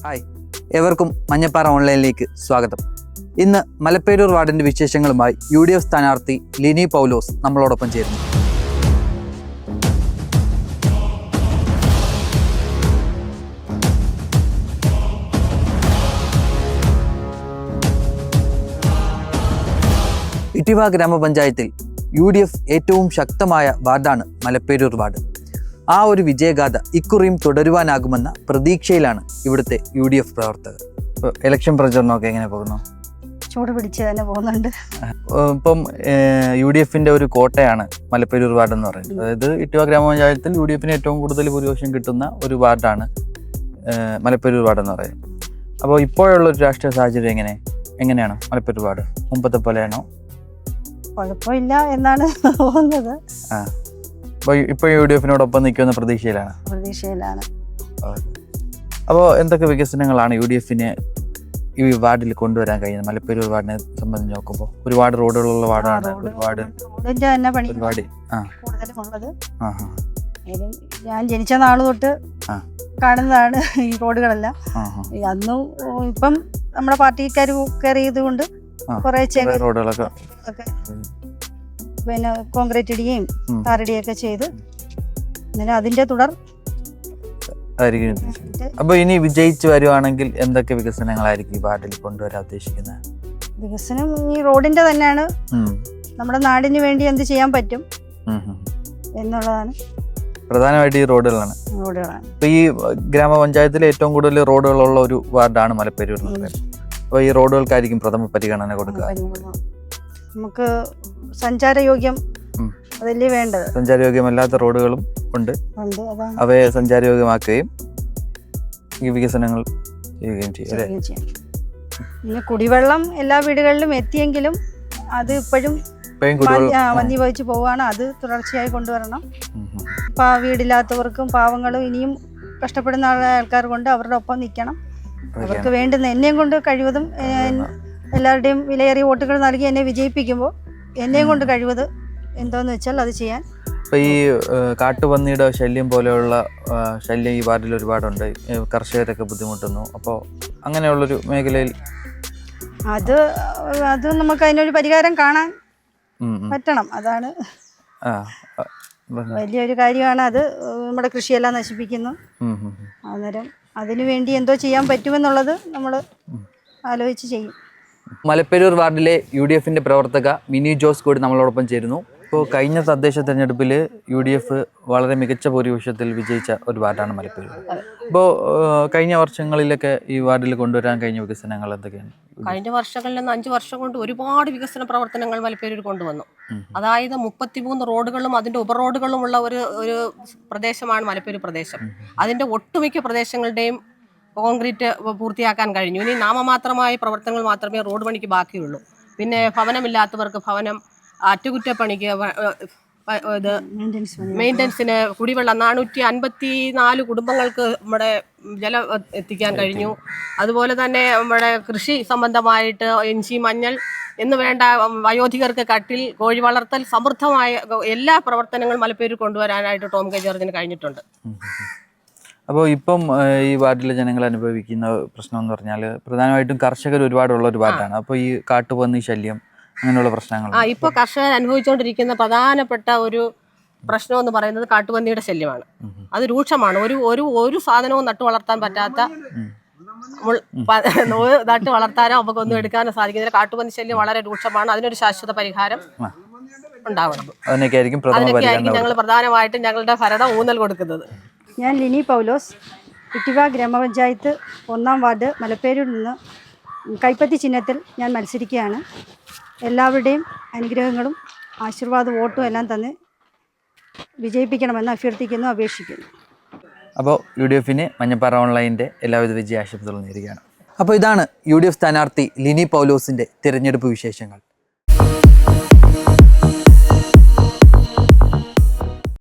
Hi, ഏവർക്കും മഞ്ഞപ്പാറ ഓൺലൈനിലേക്ക് സ്വാഗതം. ഇന്ന് മലപ്പേരൂർ വാർഡിൻ്റെ വിശേഷങ്ങളുമായി UDF സ്ഥാനാർത്ഥി ലിനി പൗലോസ് നമ്മളോടൊപ്പം ചേരുന്നു. ഇട്ടിവ ഗ്രാമപഞ്ചായത്തിൽ UDF ഏറ്റവും ശക്തമായ വാർഡാണ് മലപ്പേരൂർ വാർഡ്. ആ ഒരു വിജയഗാഥ ഇക്കുറിയും തുടരുവാനാകുമെന്ന പ്രതീക്ഷയിലാണ് ഇവിടുത്തെ UDF പ്രവർത്തകർ. ഇലക്ഷൻ പ്രചരണമൊക്കെ എങ്ങനെ പോകുന്നു? ചൂട് പിടിച്ച് തന്നെ പോകുന്നുണ്ട്. ഇപ്പം UDFന്റെ ഒരു കോട്ടയാണ് മലപ്പേരൂർ വാർഡ് എന്ന് പറയുന്നത്. അതായത് ഇട്ടിവ ഗ്രാമപഞ്ചായത്തിൽ UDFന് ഏറ്റവും കൂടുതൽ ഭൂരിപക്ഷം കിട്ടുന്ന ഒരു വാർഡാണ് മലപ്പേരൂർ വാർഡ് എന്ന് പറയുന്നത്. അപ്പോൾ ഇപ്പോഴുള്ള ഒരു രാഷ്ട്രീയ സാഹചര്യം എങ്ങനെയാണ് മലപ്പേരൂർ വാർഡ്? മുമ്പത്തെ പോലെയാണോ? കുഴപ്പമില്ല എന്നാണ് തോന്നുന്നത്. അപ്പോൾ ഇപ്പോൾ UDFനോടൊപ്പം നിൽക്കുന്ന പ്രതീക്ഷയിലാണ്. അപ്പോൾ എന്തൊക്കെ വികസനങ്ങളാണ് UDFന് ഈ വാർഡിൽ കൊണ്ടുവരാൻ കഴിയുന്നത്? മലപ്പേരൂർ വാർഡിനെ സംബന്ധിച്ച് നോക്കുമ്പോൾ ഒരുപാട് റോഡുകളുള്ള വാർഡാണ്. ഞാൻ ജനിച്ച നാള് തൊട്ട് കാണുന്നതാണ് ഈ റോഡുകളെല്ലാം. അന്നും ഇപ്പം നമ്മുടെ പാർട്ടിക്കാർ കയറിയത് കൊണ്ട് കുറെ റോഡുകളൊക്കെ പിന്നെ കോൺക്രീറ്റ് ഇടുകയും ടാറിടുകയൊക്കെ ചെയ്ത് അതിന്റെ തുടർ. അപ്പൊ ഇനി വിജയിച്ചു വരുവാണെങ്കിൽ എന്തൊക്കെ വികസനങ്ങളായിരിക്കും ഈ വാർഡിൽ കൊണ്ടുവരാൻ ഉദ്ദേശിക്കുന്നത്? വികസനം ഈ റോഡിന്റെ തന്നെയാണ്. നമ്മുടെ നാടിന് വേണ്ടി എന്ത് ചെയ്യാൻ പറ്റും എന്നുള്ളതാണ് പ്രധാനമായിട്ട്. ഈ റോഡുകളാണ്. ഇപ്പൊ ഈ ഗ്രാമപഞ്ചായത്തിൽ ഏറ്റവും കൂടുതൽ റോഡുകളുള്ള ഒരു വാർഡാണ് മലപ്പേരൂർ. അപ്പൊ ഈ റോഡുകൾക്കായിരിക്കും പ്രഥമ പരിഗണന കൊടുക്കുക. നമുക്ക് സഞ്ചാരയോഗ്യം അതല്ലേ വേണ്ടത്. സഞ്ചാരയോഗ്യമല്ലാത്ത റോഡുകളും ഉണ്ട്. അവയെ സഞ്ചാരയോഗ്യമാക്കുകയും ഈ വികസനങ്ങൾ ചെയ്യുകയും ചെയ്യും. പിന്നെ കുടിവെള്ളം എല്ലാ വീടുകളിലും എത്തിയെങ്കിലും അത് ഇപ്പോഴും മന്ദിഭവിച്ച് പോവുകയാണ്. അത് തുടർച്ചയായി കൊണ്ടുവരണം. വീടില്ലാത്തവർക്കും പാവങ്ങളും ഇനിയും കഷ്ടപ്പെടുന്ന ആൾക്കാർ കൊണ്ട് അവരുടെ ഒപ്പം നിൽക്കണം. അവർക്ക് വേണ്ടുന്ന എന്നെയും കൊണ്ട് കഴിവതും എല്ലാവരുടെയും വിലയേറിയ വോട്ടുകൾ നൽകി എന്നെ വിജയിപ്പിക്കുമ്പോൾ എന്നെയും കൊണ്ട് കഴിവത് എന്തോന്ന് വെച്ചാൽ അത് ചെയ്യാൻ. ഇപ്പോൾ ഈ കാട്ടുപന്നിയുടെ ശല്യം പോലെയുള്ള ശല്യം ഈ വാർഡിൽ ഒരുപാടുണ്ട്. കർഷകരൊക്കെ ബുദ്ധിമുട്ടുന്നു. അപ്പോൾ അങ്ങനെയുള്ളൊരു മേഖലയിൽ അത് നമുക്ക് അതിനൊരു പരിഹാരം കാണാൻ പറ്റണം. അതാണ് വലിയൊരു കാര്യമാണ്. അത് നമ്മുടെ കൃഷിയെല്ലാം നശിപ്പിക്കുന്നു. അന്നേരം അതിനു വേണ്ടി എന്തോ ചെയ്യാൻ പറ്റുമെന്നുള്ളത് നമ്മൾ ആലോചിച്ച് ചെയ്യും. മലപ്പേരൂർ വാർഡിലെ UDFന്റെ പ്രവർത്തക മിനി ജോസ് കൂടി നമ്മളോടൊപ്പം ചേരുന്നു. ഇപ്പോൾ കഴിഞ്ഞ തദ്ദേശ തെരഞ്ഞെടുപ്പിൽ UDF വളരെ മികച്ച ഭൂരിപക്ഷത്തിൽ വിജയിച്ച ഒരു വാർഡാണ് മലപ്പേരൂർ. ഇപ്പോൾ കഴിഞ്ഞ വർഷങ്ങളിലൊക്കെ ഈ വാർഡിൽ കൊണ്ടുവരാൻ കഴിഞ്ഞ വികസനങ്ങൾ എന്തൊക്കെയാണ്? കഴിഞ്ഞ വർഷങ്ങളിൽ നിന്ന് 5 വർഷം കൊണ്ട് ഒരുപാട് വികസന പ്രവർത്തനങ്ങൾ മലപ്പേരൂർ കൊണ്ടുവന്നു. അതായത് 33 റോഡുകളും അതിൻ്റെ ഉപറോഡുകളുമുള്ള ഒരു പ്രദേശമാണ് മലപ്പേരൂർ പ്രദേശം. അതിൻ്റെ ഒട്ടുമിക്ക പ്രദേശങ്ങളുടെയും കോൺക്രീറ്റ് പൂർത്തിയാക്കാൻ കഴിഞ്ഞു. ഇനി നാമമാത്രമായ പ്രവർത്തനങ്ങൾ മാത്രമേ റോഡ് പണിക്ക് ബാക്കിയുള്ളൂ. പിന്നെ ഭവനമില്ലാത്തവർക്ക് ഭവനം, അറ്റകുറ്റപ്പണിക്ക്, ഇത് മെയിൻ്റനൻസിന്, കുടിവെള്ളം 454 കുടുംബങ്ങൾക്ക് നമ്മുടെ ജലം എത്തിക്കാൻ കഴിഞ്ഞു. അതുപോലെ തന്നെ നമ്മുടെ കൃഷി സംബന്ധമായിട്ട് ഇഞ്ചി, മഞ്ഞൾ എന്ന് വേണ്ട വയോധികർക്ക് കട്ടിൽ, കോഴി വളർത്തൽ, സമൃദ്ധമായ എല്ലാ പ്രവർത്തനങ്ങളും മലപ്പേരൂർ കൊണ്ടുവരാനായിട്ട് ടോം കെ ജോർജിന് കഴിഞ്ഞിട്ടുണ്ട്. അപ്പോൾ ഇപ്പം ഈ വാർഡിലെ ജനങ്ങൾ അനുഭവിക്കുന്ന പ്രശ്നം എന്ന് പറഞ്ഞാൽ പ്രധാനമായിട്ടും കർഷകർ ഒരുപാടുള്ള ഒരു വാർഡാണ്. അപ്പോൾ ഈ കാട്ടുപന്നി ശല്യം അങ്ങനെയുള്ള പ്രശ്നങ്ങൾ ഇപ്പോൾ കർഷകർ അനുഭവിച്ചുകൊണ്ടിരിക്കുന്ന പ്രധാനപ്പെട്ട ഒരു പ്രശ്നം എന്ന് പറയുന്നത് കാട്ടുപന്നിയുടെ ശല്യമാണ്. അത് രൂക്ഷമാണ്. ഒരു സാധനവും നട്ടു വളർത്താൻ പറ്റാത്ത, നട്ട് വളർത്താനോ നമുക്കൊന്നും എടുക്കാനോ സാധിക്കുന്നില്ല. കാട്ടുപന്നി ശല്യം വളരെ രൂക്ഷമാണ്. അതിനൊരു ശാശ്വത പരിഹാരം ഉണ്ടാവണം. അതിനൊക്കെയായിരിക്കും ഞങ്ങൾ പ്രധാനമായിട്ടും ഞങ്ങളുടെ ഭരണം ഊന്നൽ കൊടുക്കുന്നത്. ഞാൻ ലിനി പൗലോസ്, ഇട്ടിവ ഗ്രാമപഞ്ചായത്ത് 1-ാം വാർഡ് മലപ്പേരൂരിൽ നിന്ന് കൈപ്പത്തി ചിഹ്നത്തിൽ ഞാൻ മത്സരിക്കുകയാണ്. എല്ലാവരുടെയും അനുഗ്രഹങ്ങളും ആശീർവാദ വോട്ടും എല്ലാം തന്നെ വിജയിപ്പിക്കണമെന്ന് അഭ്യർത്ഥിക്കുന്നു, അപേക്ഷിക്കുന്നു. അപ്പോൾ UDFന് മഞ്ഞപ്പാറ ഓൺലൈനിൻ്റെ എല്ലാവിധ വിജയാശംസകളും നേരുകയാണ്. അപ്പോൾ ഇതാണ് UDF സ്ഥാനാർത്ഥി ലിനി പൗലോസിൻ്റെ തിരഞ്ഞെടുപ്പ് വിശേഷങ്ങൾ.